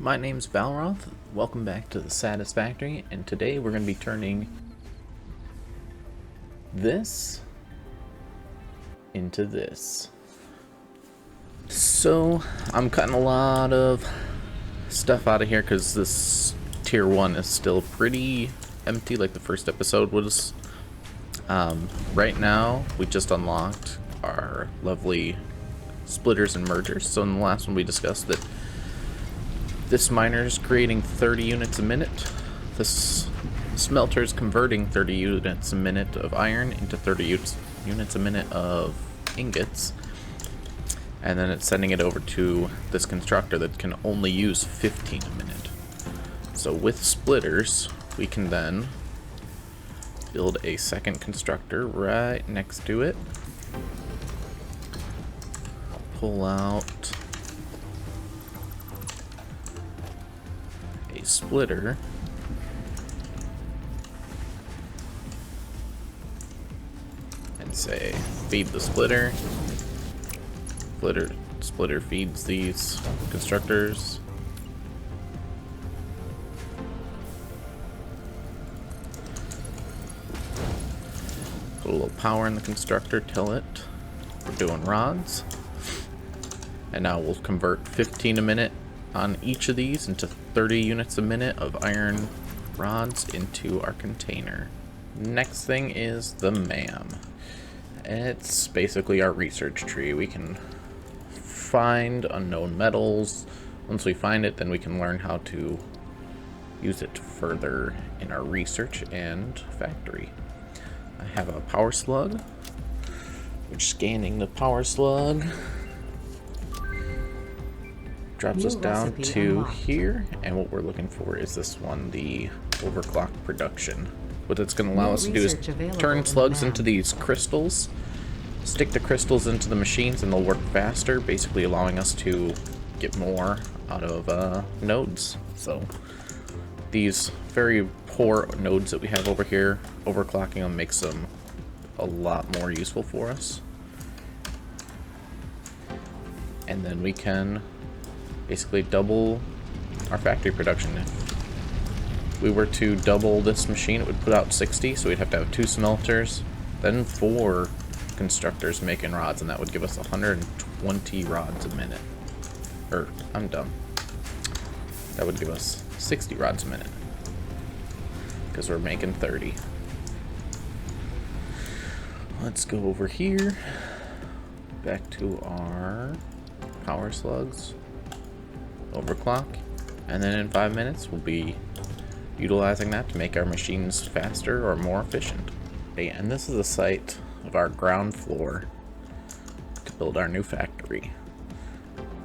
My name's Valroth. Welcome back to the Satisfactory, and today we're going to be turning this into this. So I'm cutting a lot of stuff out of here because this tier 1 is still pretty empty, like the first episode was. Right now we just unlocked our lovely splitters and mergers. So in the last one we discussed that this miner is creating 30 units a minute. This smelter is converting 30 units a minute of iron into 30 units a minute of ingots. And then it's sending it over to this constructor that can only use 15 a minute. So with splitters, we can then build a second constructor right next to it. Pull out a splitter. And say, feed the splitter. Splitter feeds these constructors. Put a little power in the constructor, tell it we're doing rods. And now we'll convert 15 a minute on each of these into 30 units a minute of iron rods into our container. Next thing is the MAM. It's basically our research tree. We can find unknown metals. Once we find it, then we can learn how to use it further in our research and factory. I have a power slug. We're scanning the power slug. Drops us down to here, and what we're looking for is this one, the overclock production. What it's going to allow us to do is turn slugs into these crystals, stick the crystals into the machines, and they'll work faster, basically allowing us to get more out of nodes. So these very poor nodes that we have over here, overclocking them makes them a lot more useful for us. And then we can basically double our factory production. If we were to double this machine, it would put out 60, so we'd have to have 2 smelters, then 4 constructors making rods, and that would give us 120 rods a minute. Or, I'm dumb. That would give us 60 rods a minute, because we're making 30. Let's go over here, back to our power slugs, overclock, and then in 5 minutes we'll be utilizing that to make our machines faster or more efficient. Okay, and this is the site of our ground floor to build our new factory.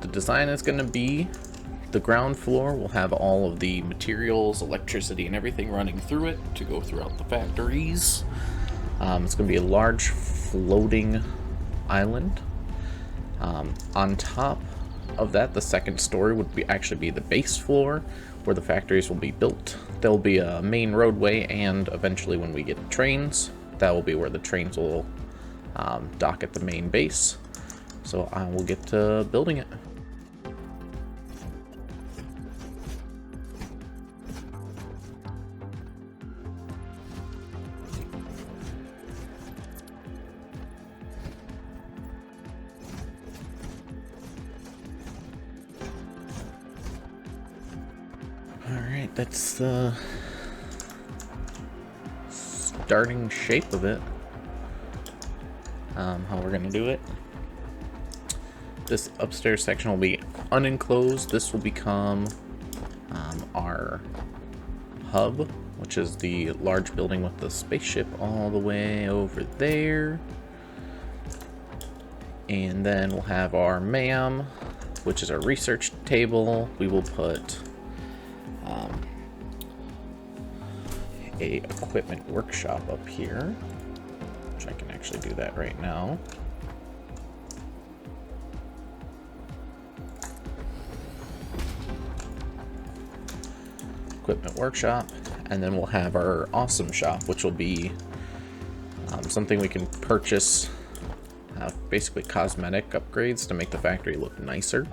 The design is going to be the ground floor will have all of the materials, electricity, and everything running through it to go throughout the factories. It's going to be a large floating island. On top of that, the second story would actually be the base floor where the factories will be built. There'll be a main roadway, and eventually when we get trains, that will be where the trains will dock at the main base. So I will get to building it. Alright, that's the starting shape of it. How we're gonna do it. This upstairs section will be unenclosed. This will become our hub, which is the large building with the spaceship all the way over there. And then we'll have our MAM, which is our research table. We will put a equipment workshop up here, which I can actually do that right now. Equipment workshop, and then we'll have our awesome shop, which will be something we can purchase, basically cosmetic upgrades to make the factory look nicer.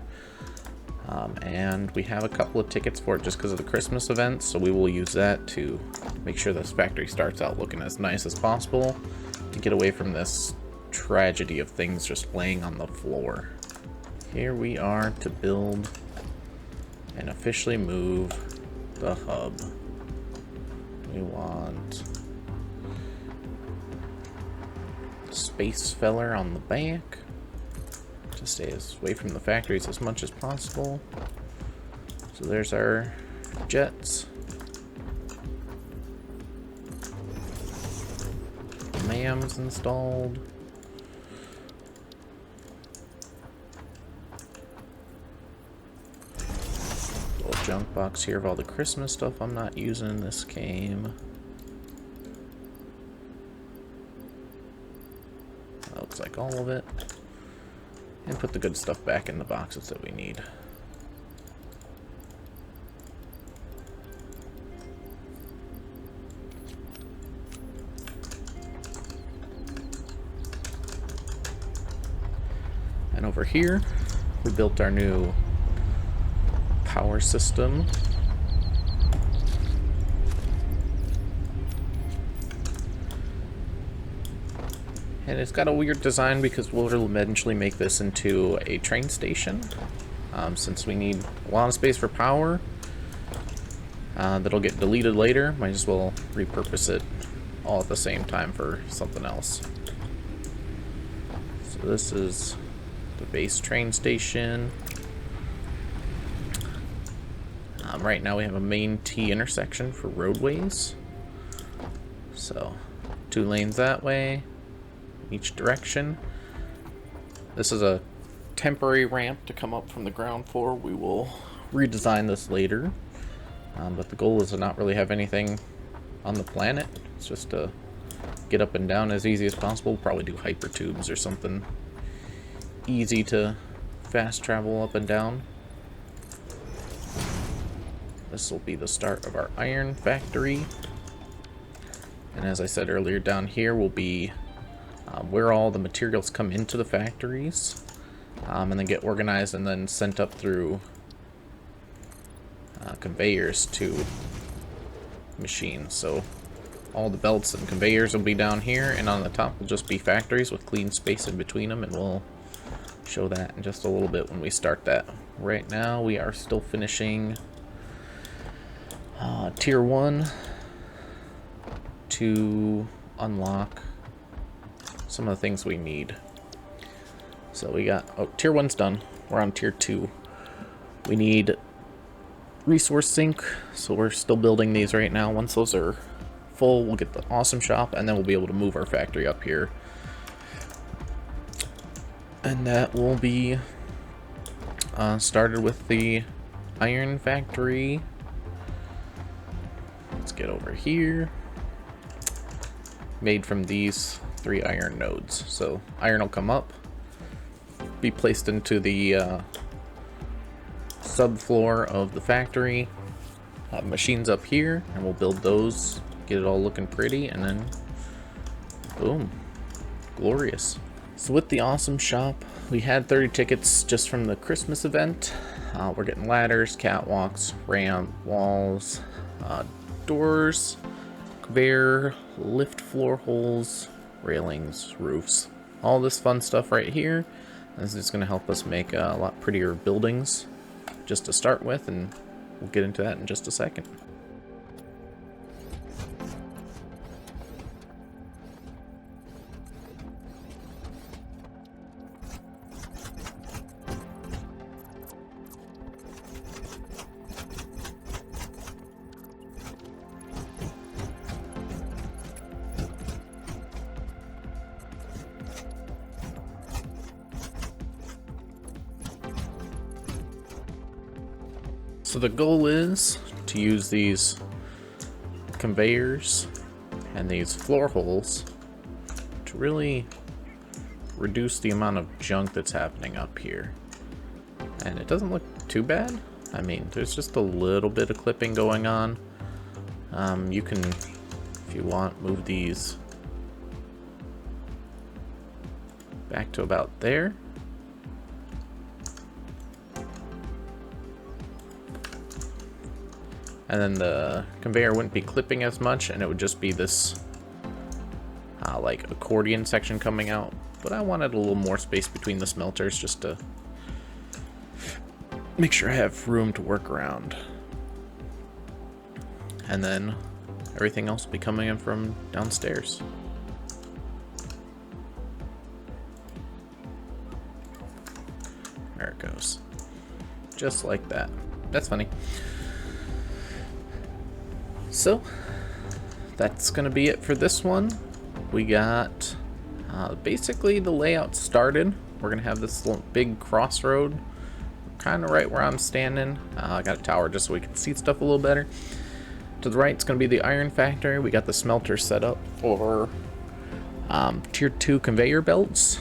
And we have a couple of tickets for it just because of the Christmas event, so we will use that to make sure this factory starts out looking as nice as possible to get away from this tragedy of things just laying on the floor. Here we are to build and officially move the hub. We want space feller on the back to stay away from the factories as much as possible. So there's our jets. MAM's installed. Little junk box here of all the Christmas stuff I'm not using in this game. That looks like all of it. And put the good stuff back in the boxes that we need. And over here, we built our new power system. And it's got a weird design because we'll eventually make this into a train station. Since we need a lot of space for power, that'll get deleted later. Might as well repurpose it all at the same time for something else. So this is the base train station. Right now we have a main T intersection for roadways. So 2 lanes that way, each direction. This is a temporary ramp to come up from the ground floor. We will redesign this later. But the goal is to not really have anything on the planet. It's just to get up and down as easy as possible. We'll probably do hyper tubes or something easy to fast travel up and down. This will be the start of our iron factory. And as I said earlier, down here will be where all the materials come into the factories and then get organized and then sent up through conveyors to machines. So all the belts and conveyors will be down here, and on the top will just be factories with clean space in between them, and we'll show that in just a little bit when we start that. Right now we are still finishing tier 1 to unlock some of the things we need. So we got, tier 1's done. We're on tier 2. We need resource sink, so we're still building these right now. Once those are full, we'll get the awesome shop, and then we'll be able to move our factory up here. And that will be started with the iron factory. Let's get over here. Made from these 3 iron nodes. So iron will come up, be placed into the subfloor of the factory. Machines up here, and we'll build those, get it all looking pretty, and then boom, glorious. So with the awesome shop, we had 30 tickets just from the Christmas event. We're getting ladders, catwalks, ramp, walls, doors, conveyor, lift floor holes, railings, roofs, all this fun stuff right here. This is going to help us make a lot prettier buildings just to start with, and we'll get into that in just a second. So the goal is to use these conveyors and these floor holes to really reduce the amount of junk that's happening up here. And it doesn't look too bad. I mean, there's just a little bit of clipping going on. You can, if you want, move these back to about there. and then the conveyor wouldn't be clipping as much, and it would just be this like accordion section coming out. But I wanted a little more space between the smelters just to make sure I have room to work around. And then everything else will be coming in from downstairs. There it goes. Just like that. That's funny. So, that's going to be it for this one. We got basically the layout started. We're going to have this little big crossroad, kind of right where I'm standing. I got a tower just so we can see stuff a little better. To the right, it's going to be the iron factory. We got the smelter set up for tier 2 conveyor belts.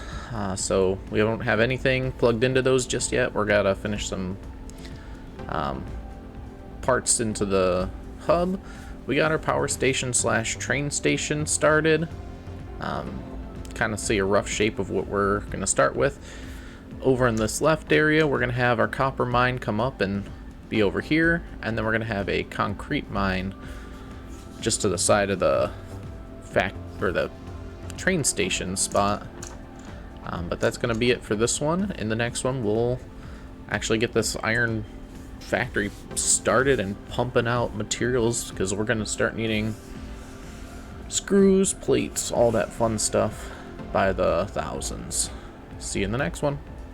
So we don't have anything plugged into those just yet. We're got to finish some parts into the hub. We got our power station slash train station started. Kind of see a rough shape of what we're going to start with. Over in this left area, we're going to have our copper mine come up and be over here, and then we're going to have a concrete mine just to the side of the the train station spot. But that's going to be it for this one. In the next one, we'll actually get this iron factory started and pumping out materials, because we're going to start needing screws, plates, all that fun stuff by the thousands. See you in the next one.